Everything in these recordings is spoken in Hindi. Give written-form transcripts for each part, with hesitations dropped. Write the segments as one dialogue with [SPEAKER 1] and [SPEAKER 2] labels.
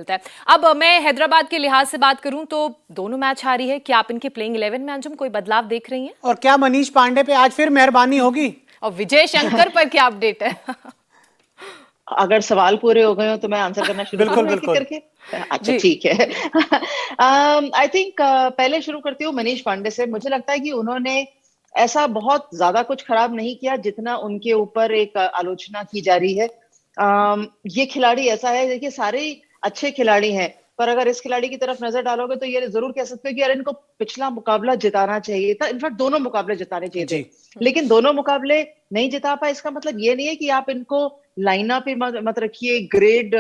[SPEAKER 1] मिलता है। अब मैं हैदराबाद के लिहाज से बात करूं तो दोनों मैच हारी है। क्या आप इनके प्लेइंग 11 में अंजुम कोई बदलाव देख रही हैं?
[SPEAKER 2] और क्या मनीष पांडे पे आज फिर मेहरबानी होगी?
[SPEAKER 1] और विजय शंकर पर क्या अपडेट है?
[SPEAKER 3] अगर सवाल पूरे हो गए हो तो मैं आंसर करना शुरू
[SPEAKER 2] बिल्कुल
[SPEAKER 3] करूं एक एक
[SPEAKER 2] बिल्कुल।
[SPEAKER 3] करके। अच्छा,
[SPEAKER 1] जी।
[SPEAKER 3] ठीक है। आई थिंक पहले शुरू करती हूँ मनीष पांडे से। मुझे लगता है कि उन्होंने ऐसा बहुत ज्यादा कुछ खराब नहीं किया जितना उनके ऊपर एक आलोचना की जा रही है। ये खिलाड़ी ऐसा है, देखिए सारे ही अच्छे खिलाड़ी हैं, पर अगर इस खिलाड़ी की तरफ नजर डालोगे तो ये जरूर कह सकते हो कि यार इनको पिछला मुकाबला जिताना चाहिए था। इनफैक्ट दोनों मुकाबले जिताने चाहिए थे,
[SPEAKER 2] जी।
[SPEAKER 3] लेकिन दोनों मुकाबले नहीं जिता पाए। इसका मतलब ये नहीं है कि आप इनको लाइनअप पे मत रखिए, ग्रेड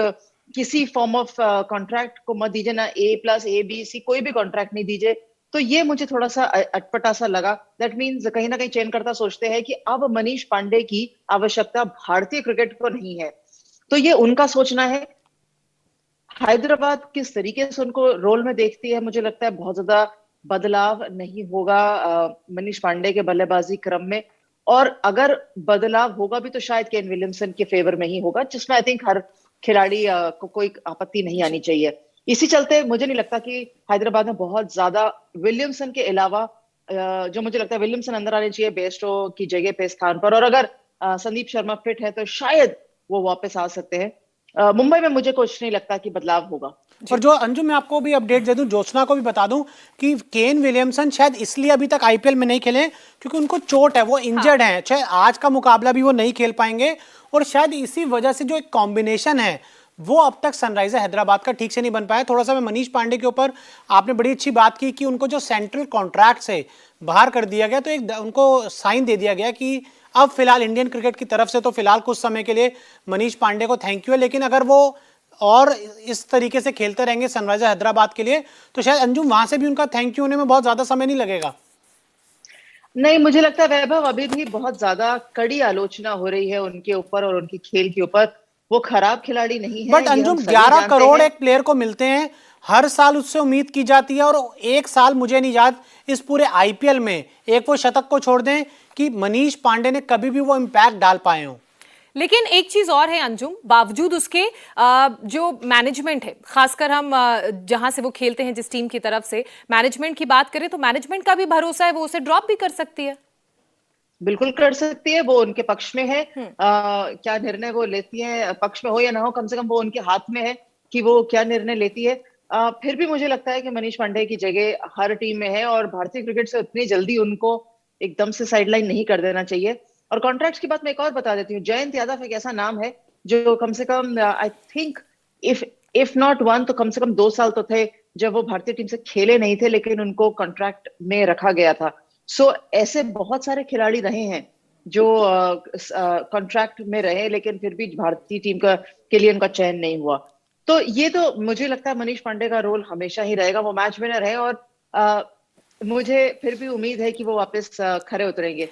[SPEAKER 3] किसी फॉर्म ऑफ कॉन्ट्रैक्ट को मत दीजिए, ना A+ A B C कोई भी कॉन्ट्रैक्ट नहीं दीजिए। तो ये मुझे थोड़ा सा अटपटा सा लगा। दैट मीन्स कहीं ना कहीं चयनकर्ता सोचते हैं कि अब मनीष पांडे की आवश्यकता भारतीय क्रिकेट को नहीं है। तो ये उनका सोचना है। हैदराबाद किस तरीके से उनको रोल में देखती है, मुझे लगता है बहुत ज्यादा बदलाव नहीं होगा मनीष पांडे के बल्लेबाजी क्रम में। और अगर बदलाव होगा भी तो शायद केन विलियमसन के फेवर में ही होगा, जिसमें आई थिंक हर खिलाड़ी को कोई आपत्ति नहीं आनी चाहिए। इसी चलते मुझे नहीं लगता कि हैदराबाद में बहुत ज्यादा विलियमसन के अलावा जो मुझे लगता है विलियमसन अंदर आने चाहिए बेस्टो की जगह पे स्थान पर। और अगर संदीप शर्मा फिट है तो शायद वो वापस आ सकते हैं। मुंबई में मुझे कुछ नहीं लगता कि बदलाव होगा।
[SPEAKER 2] और जो अंजुम, मैं आपको भी अपडेट दे दूं, ज्योत्सना को भी बता दूं कि केन विलियमसन शायद इसलिए अभी तक आईपीएल में नहीं खेले क्योंकि उनको चोट है, वो इंजर्ड हैं। चाहे आज का मुकाबला भी वो नहीं खेल पाएंगे और शायद इसी वजह से जो एक कॉम्बिनेशन है वो अब तक सनराइजर हैदराबाद का ठीक से नहीं बन पाया। थोड़ा सा मैं मनीष पांडे के ऊपर, आपने बड़ी अच्छी बात की कि उनको जो सेंट्रल कॉन्ट्रैक्ट से बाहर कर दिया गया, तो एक उनको साइन दे दिया गया कि अब फिलहाल इंडियन क्रिकेट की तरफ से तो फिलहाल कुछ समय के लिए मनीष पांडे को थैंक यू है, लेकिन अगर वो और इस तरीके से खेलते रहेंगे सनराइजर हैदराबाद के लिए तो शायद अंजुम वहां से भी उनका थैंक यू होने में बहुत ज्यादा समय नहीं लगेगा।
[SPEAKER 3] नहीं, मुझे लगता है वैभव अभी भी बहुत ज्यादा कड़ी आलोचना हो रही है उनके ऊपर और उनकी खेल के ऊपर। वो खराब खिलाड़ी नहीं है,
[SPEAKER 2] बट
[SPEAKER 3] ये हम
[SPEAKER 2] अंजुम,
[SPEAKER 3] सभी
[SPEAKER 2] 11
[SPEAKER 3] जानते
[SPEAKER 2] करोड़
[SPEAKER 3] हैं।
[SPEAKER 2] एक प्लेयर को मिलते हैं, हर साल उससे उम्मीद की जाती है, और एक साल मुझे नहीं याद इस पूरे आईपीएल में एक वो शतक को छोड़ दें कि मनीष पांडे ने कभी भी वो इंपैक्ट डाल पाए हो।
[SPEAKER 1] लेकिन एक चीज और है अंजुम, बावजूद उसके जो मैनेजमेंट है, खासकर हम जहां से वो खेलते हैं, जिस टीम की तरफ से मैनेजमेंट की बात करें तो मैनेजमेंट का भी भरोसा है, वो उसे ड्रॉप भी कर सकती है।
[SPEAKER 3] बिल्कुल कर सकती है, वो उनके पक्ष में है। क्या निर्णय वो लेती है, पक्ष में हो या ना हो, कम से कम वो उनके हाथ में है कि वो क्या निर्णय लेती है। फिर भी मुझे लगता है कि मनीष पांडे की जगह हर टीम में है और भारतीय क्रिकेट से उतनी जल्दी उनको एकदम से साइडलाइन नहीं कर देना चाहिए। और कॉन्ट्रैक्ट्स की बात मैं एक और बता देती हूँ। जयंत यादव एक ऐसा नाम है जो कम से कम I think if if not one तो कम से कम 2 साल तो थे जब वो भारतीय टीम से खेले नहीं थे, लेकिन उनको कॉन्ट्रैक्ट में रखा गया था। सो ऐसे बहुत सारे खिलाड़ी रहे हैं जो कॉन्ट्रैक्ट में रहे लेकिन फिर भी भारतीय टीम का के लिए उनका चयन नहीं हुआ। तो ये तो मुझे लगता है मनीष पांडे का रोल हमेशा ही रहेगा, वो मैच विनर है। और मुझे फिर भी उम्मीद है कि वो वापस खरे उतरेंगे।